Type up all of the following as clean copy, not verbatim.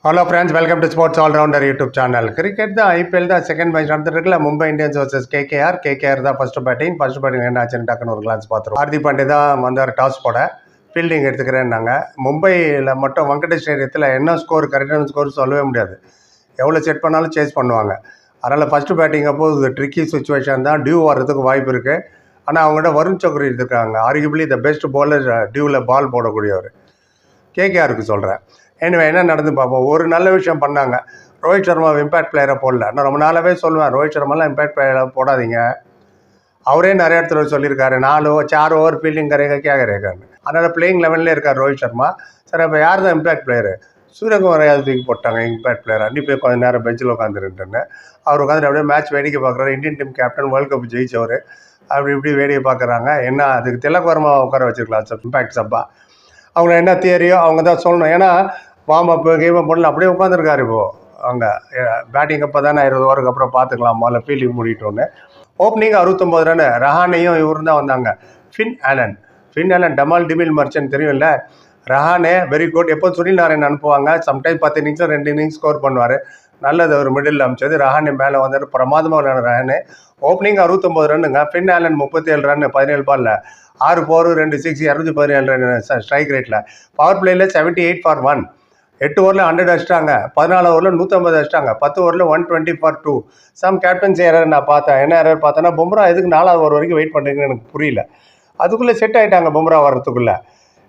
Hello friends, welcome to sports allrounder YouTube channel. Cricket தான் IPL தான் second match நடந்துருக்குல்ல. Mumbai Indians versus KKR தான் first batting என்ன ஆச்சுன்னு டக்குன்னு ஒரு கிளான்ஸ் பார்த்துருவோம். ஹார்திக் பாண்டே தான் வந்தார் டாஸ் போட. ஃபீல்டிங் எடுத்துக்கிறேன்னாங்க. மும்பையில் மட்டும் வெங்கடேஷ் ஸ்டேடியத்தில் என்ன ஸ்கோர் கரெக்டான ஸ்கோர் சொல்லவே முடியாது. எவ்வளோ செட் பண்ணாலும் சேஸ் பண்ணுவாங்க. அதனால் ஃபஸ்ட்டு பேட்டிங் அப்போ இது ட்ரிக்கி சுச்சுவேஷன் தான். டியூ வர்றதுக்கு வாய்ப்பு இருக்குது. ஆனால் அவங்ககிட்ட வருண் சக்கரி இருக்காங்க. ஆர்கியூபிளி த பெஸ்ட் பவுலர், டியூவில் பால் போடக்கூடியவர். கேகேஆருக்கு சொல்கிறேன். எனவே என்ன நடந்து பார்ப்போம். ஒரு நல்ல விஷயம் பண்ணாங்க. ரோஹித் சர்மா இம்பேக்ட் பிளேயரை போடல. நான் ரொம்ப நாளாகவே சொல்லுவேன், ரோஹித் சர்மாலாம் இம்பேக்ட் பிளேயரை போடாதீங்க. அவரே நிறைய இடத்துல சொல்லியிருக்காரு, 4 ஓவர் ஃபீல்டிங் கரேகா கேட்குறேக்கான்னு. அதனால் பிளேயிங் லெவலில் இருக்கார் ரோஹித் சர்மா. சரி, அப்போ யார் தான் இம்பேக்ட் பிளேயரு? சூரியகுமார் யாவது தூக்கி போட்டாங்க இம்பேக்ட் பிளேயர். அன்னி போய் கொஞ்சம் நேரம் பெஞ்சில் உட்காந்துருந்துன்னு அவர் உட்காந்து அப்படியே மேட்ச் வேடிக்கை பார்க்குறாரு. Indian team captain, world cup ஜெயிச்சவர். அப்படி இப்படி வேடிக்கை பார்க்குறாங்க. என்ன அதுக்கு திலக் வர்மா உட்கார வச்சுருக்கலாம் இம்பேக்ட் சப்பா. அவங்க என்ன தியரியோ அவங்க தான் சொல்லணும். ஏன்னா வார்ம் அப் கேம் பண்ணல, அப்படியே உட்காந்துருக்காரு. இப்போது அங்கே பேட்டிங் அப்போ தானே 20 ஓவருக்கு அப்புறம் பார்த்துக்கலாம், முதல்ல ஃபீல்டிங் முடிட்டோன்னு. Opening 69 run. ரஹானையும் இவரு தான் வந்தாங்க. ஃபின் ஆலன் டமால் டிமில் மர்ச்சன்ட் தெரியும்ல. Rahane very good. எப்போ சுனில் நாராயண் அனுப்புவாங்க. சம்டைம் 10 இன்னிங்ஸில் 2 இன்னிங்ஸ் ஸ்கோர் பண்ணுவார். நல்லது. ஒரு மிடில் அமைச்சது. ரஹானே மேலே வந்தார். பிரமாதமாக விளையாடு ரஹானே. ஓப்பனிங் 69 ரன்னுங்க. ஃபின் ஆலன் 37 ரன் 17 பாலில். 6 4 2 6 217 ரன் ஸ்ட்ரைக் ரேட்டில். பவர் பிளேயில் 78 for 1. 8 ஓவரில் 100 அடிச்சிட்டாங்க. 14 ஓவரில் 150 அடிச்சிட்டாங்க. 10 ஓவரில் 120 for 2. சம் கேப்டன்சி எரர் நான் பார்த்தேன். என்ன எரர் பார்த்தேன்னா, பும்ரா எதுக்கு 4வது ஓவர் வரைக்கும் வெயிட் பண்ணுறீங்கன்னு எனக்கு புரியல. அதுக்குள்ளே செட் ஆகிட்டாங்க பும்ரா வர்றதுக்குள்ளே.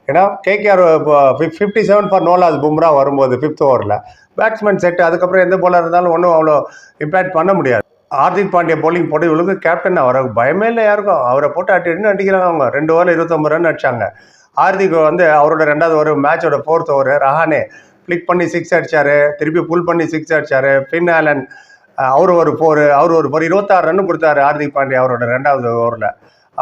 ஏன்னா KKR 57 for no loss Bumrah வரும்போது 5th ஓவரில் பேட்ஸ்மேன் செட்டு. அதுக்கப்புறம் எந்த போலர் இருந்தாலும் ஒன்றும் அவ்வளோ இம்பேக்ட் பண்ண முடியாது. ஹார்திக் பாண்டியா போலிங் போட்டு இவளுக்கு கேப்டன் அவருக்கு பயமே இல்லை யாருக்கும். அவரை போட்டு அடிக்கிறாங்க. அவங்க 2 ஓவரில் 29 ரன் அடிச்சாங்க. ஹார்திக் வந்து அவரோட 2வது ஓவர், மேட்சோட 4th ஓவர், ரஹானே ஃப்ளிக் பண்ணி 6 அடித்தார். திருப்பி புல் பண்ணி 6 அடித்தார். ஃபின் ஆலன் அவர் ஒரு 4, 26 ரன்னு கொடுத்தாரு ஹார்திக் பாண்டியா அவரோட 2வது ஓவரில்.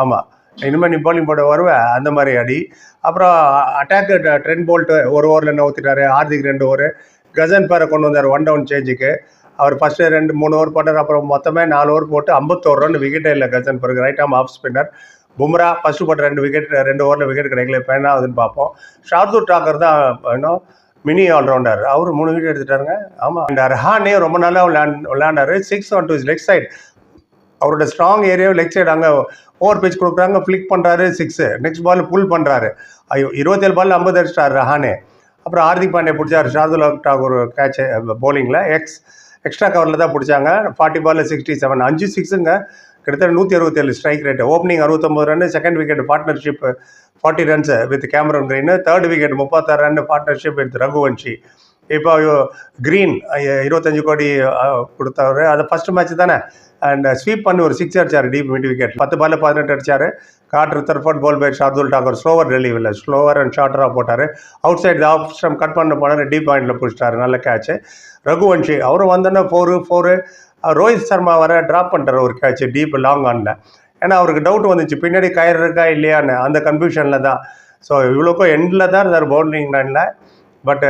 ஆமாம், இனிமேல் நீ போலிங் போட வருவேன் அந்த மாதிரி அடி. அப்புறம் அட்டாக்கு ட்ரெண்ட் போல்ட்டு 1 ஓவரில் என்ன ஊற்றிட்டாரு. ஹார்திக் 2 ஓவர். கசன் பேரை கொண்டு வந்தார் 1 டவுன் சேஞ்சுக்கு. அவர் ஃபஸ்ட்டு 2-3 ஓவர் போட்டார். அப்புறம் மொத்தமே 4 ஓவர் போட்டு 51 ரன். விக்கெட்டே இல்லை கசன் பேருக்கு. ரைட் ஆம் ஆஃப் ஸ்பின்னர். பும்ரா ஃபஸ்ட்டு போட்ட 2 விக்கெட், 2 ஓவரில் விக்கெட் கிடைக்கல. இப்போ என்ன ஆகுதுன்னு பார்ப்போம். ஷார்துல் டாக்கர் தான் இன்னும் மினி ஆல்ரவுண்டர். அவர் 3 விக்கெட் எடுத்துட்டாருங்க. ஆமாம், இந்த ரஹானே ரொம்ப நல்லா விளையாண்டாரு. 6 on to his leg side. அவரோட ஸ்ட்ராங் ஏரியாவை லெக் சைடு. அங்கே ஓவர் பிச் கொடுக்குறாங்க, ஃப்ளிக் பண்ணுறாரு 6. நெக்ஸ்ட் பால் புல் பண்ணுறாரு. 27 பால் 50 அடிச்சிட்டார் ரஹானே. அப்புறம் ஹார்திக் பாண்டியா பிடிச்சார். ஷார்துல் டாக்கூர் கேட்ச் போலிங்கில் எக்ஸ்ட்ரா கவரில் தான் பிடிச்சாங்க. 40 பாலில் 67. 5 6ங்க. கிட்டத்தட்ட 167 strike rate. Opening 69 run. Second wicket partnership 40 runs with Cameron green. Third wicket 36 run partnership with Raghuvanshi. இப்போ கிரீன் 25 கோடி கொடுத்தவர். அது ஃபஸ்ட்டு மேட்ச் தானே. அண்ட் ஸ்வீப் பண்ணி ஒரு 6 அடிச்சார் டீப் மிட் விக்கெட். 10 பாலில் 18 அடிச்சார். கார்டர் தர்ஃபர்ட் ball by Shardul Thakur. Slower டெலிவரியில் ஸ்லோவர் அண்ட் ஷார்ட்டராக போட்டார். Outside off stump cut பண்ண போனார். டீப் பாயிண்டில் பிடிச்சிட்டாரு. நல்ல கேட்ச்சு. ரகுவன்ஷி அவரும் வந்தோன்னா 4. ரோஹித் சர்மா வர ட்ராப் பண்ணிட்டார் ஒரு கேட்ச் டீப் லாங் ஆனில். ஏன்னா அவருக்கு டவுட் வந்துச்சு, பின்னாடி கயிறு இருக்கா இல்லையான்னு. அந்த கன்ஃபியூஷனில் தான். ஸோ இவ்வளோக்கும் எண்டில் தான் இருந்தார் பவுண்டரிங் லைனில். பட்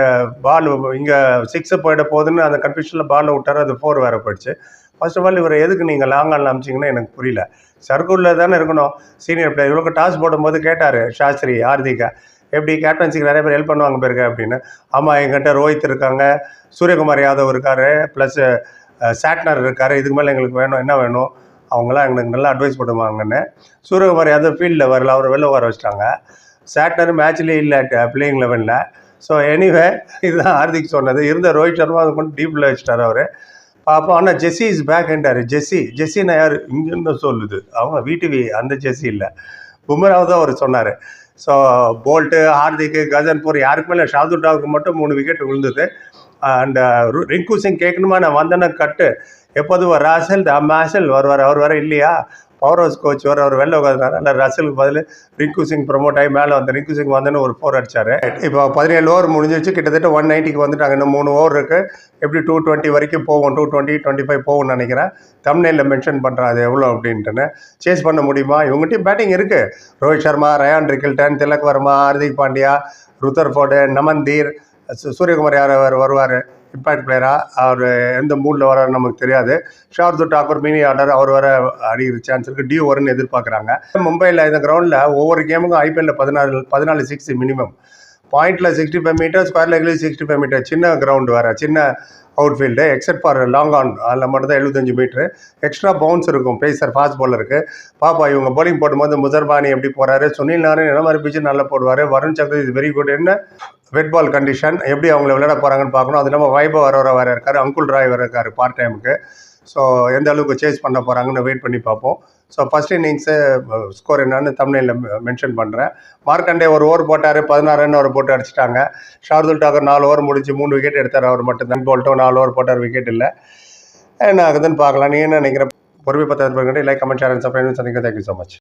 பால் இங்கே 6 போயிட போகுதுன்னு அந்த கன்ஃபியூஷனில் பாலில் விட்டார். அது 4 வேறு போயிடுச்சு. ஃபர்ஸ்ட் ஆஃப் ஆல் இவர் எதுக்கு நீங்கள் லாங் ஆனில் அமிச்சிங்கன்னா எனக்கு புரியல. சர்க்குலில் தானே இருக்கணும் சீனியர் பிளேயர். இவ்வளோ டாஸ் போடும்போது கேட்டார் சாஸ்திரி ஹார்திகா, எப்படி கேப்டன்சிக்கு நிறைய பேர் ஹெல்ப் பண்ணுவாங்க பேருக்கு அப்படின்னு. ஆமாம், எங்கிட்ட ரோஹித் இருக்காங்க, சூரியகுமார் யாதவ் இருக்கார், ப்ளஸ் சாட்னர் இருக்கார். இதுக்கு மேலே எங்களுக்கு வேணும், என்ன வேணும், அவங்களாம் எங்களுக்கு நல்லா அட்வைஸ் பண்ணுவாங்கன்னு. சூரியகுமார் யாதவ் ஃபீல்டில் வரல, அவர் வெளில வர வச்சிட்டாங்க. சாட்னர் மேட்ச்லேயே இல்லை பிளேயிங் லெவலில். ஸோ எனிவே இதுதான் ஹார்திக் சொன்னது. இருந்த ரோஹித் சர்மா அதை கொண்டு டீப்பில் வச்சுட்டார் அவர். பார்ப்போம். ஆனால் ஜெஸ்ஸி இஸ் பேக் என்றார். ஜெஸ்ஸின்னா யார் இங்கேருந்து சொல்லுது, அவங்க வீட்டு அந்த ஜெஸ்ஸி இல்லை, பும்ராவை தான் அவர் சொன்னார். ஸோ போல்ட்டு, ஹார்திக்கு, கசன்பூர் யாருக்கு மேலே ஷார்துல் டாக்கூருக்கு மட்டும் 3 விக்கெட் விழுந்தது. அண்ட் ரிங்கு சிங் கேட்கணுமா, நான் வந்தேன்னா கட்டு எப்போதும் ராசல் மேசல் வருவார். அவர் வர இல்லையா, பவர் ஹவுஸ் கோச் வர அவர் வெளில உட்காந்துனார். இல்லை, ரசலுக்கு பதில் ரிங்கு சிங் ப்ரொமோட் ஆகி மேலே வந்து ரிங்கு சிங் வந்தேன்னு ஒரு 4 அடித்தார். இப்போ 17 ஓவர் முடிஞ்சிச்சு. கிட்டத்தட்ட 190க்கு வந்துட்டாங்க. இன்னும் 3 ஓவர் இருக்குது. எப்படி 220 வரைக்கும் போகும், 220 25 போகும்னு நினைக்கிறேன். தம்ப்நெயிலில் மென்ஷன் பண்ணுறேன் அது எவ்வளோ அப்படின்ட்டுன்னு. சேஸ் பண்ண முடியுமா? இவங்ககிட்டையும் பேட்டிங் இருக்குது. ரோஹித் சர்மா, ரயான் ரிக்கில்டன், திலக் வர்மா, ஹார்திக் பாண்டியா, ருத்தர்ஃபோர்டு, நமந்தீர், சூரியகுமார் யார் வருவார் இம்பேக்ட் பிளேயராக. அவர் எந்த மூடில் வராரு நமக்கு தெரியாது. ஷார்துல் டாக்கூர் மினி ஆர்டர், அவர் வர அடிக்கிற சான்ஸ் இருக்குது. டியூ வரும்னு எதிர்பார்க்குறாங்க. மும்பையில் இந்த கிரவுண்டில் ஒவ்வொரு கேமுக்கும் ஐபிஎல்லில் 14 6 மினிமம். பாயிண்டில் 65 மீட்டர், ஸ்கொயர் லெக்லேயும் 65 மீட்டர். சின்ன கிரவுண்டு வேறு, சின்ன outfield, except for long on, அதில் மட்டும் தான் 75 மீட்ரு. எக்ஸ்ட்ரா பவுன்ஸ் இருக்கும். பேசர் ஃபாஸ்ட் பாலருக்கு. பாப்பா இவங்க போலிங் போடும்போது முசர்பானி எப்படி போகிறாரு, சுனில் நாராயண் என்ன மாதிரி பிச்சு நல்லா போடுவார், வருண் சக்கரவர்த்தி இஸ் வெரி குட். என்ன வெட் பால் கண்டிஷன், எப்படி அவங்கள விளையாட போகிறாங்கன்னு பார்க்கணும். அது இல்லாமல் வைபவ் வேறு இருக்கார், அங்குல் ராய் வேறு இருக்கார் பார்ட் டைமுக்கு. ஸோ எந்த அளவுக்கு சேஸ் பண்ண போகிறாங்கன்னு வெயிட் பண்ணி பார்ப்போம். ஸோ ஃபஸ்ட் இன்னிங்ஸு ஸ்கோர் என்னன்னு தமிழில் மென்ஷன் பண்ணுறேன். மார்க்கண்டே ஒரு ஓவர் போட்டார், 16 ரன் அவர் போட்டு அடிச்சிட்டாங்க. ஷார்துல் டாக்கர் 4 ஓவர் முடிச்சு 3 விக்கெட் எடுத்தார். அவர் மட்டும் தான் போல்ட்டும் 4 ஓவர் போட்டார், விக்கெட் இல்லை. என்ன ஆகுதுன்னு பார்க்கலாம். நீ என்ன நினைக்கிற? பொறுமை 10 like, comment, share and subscribe. Thank you so much.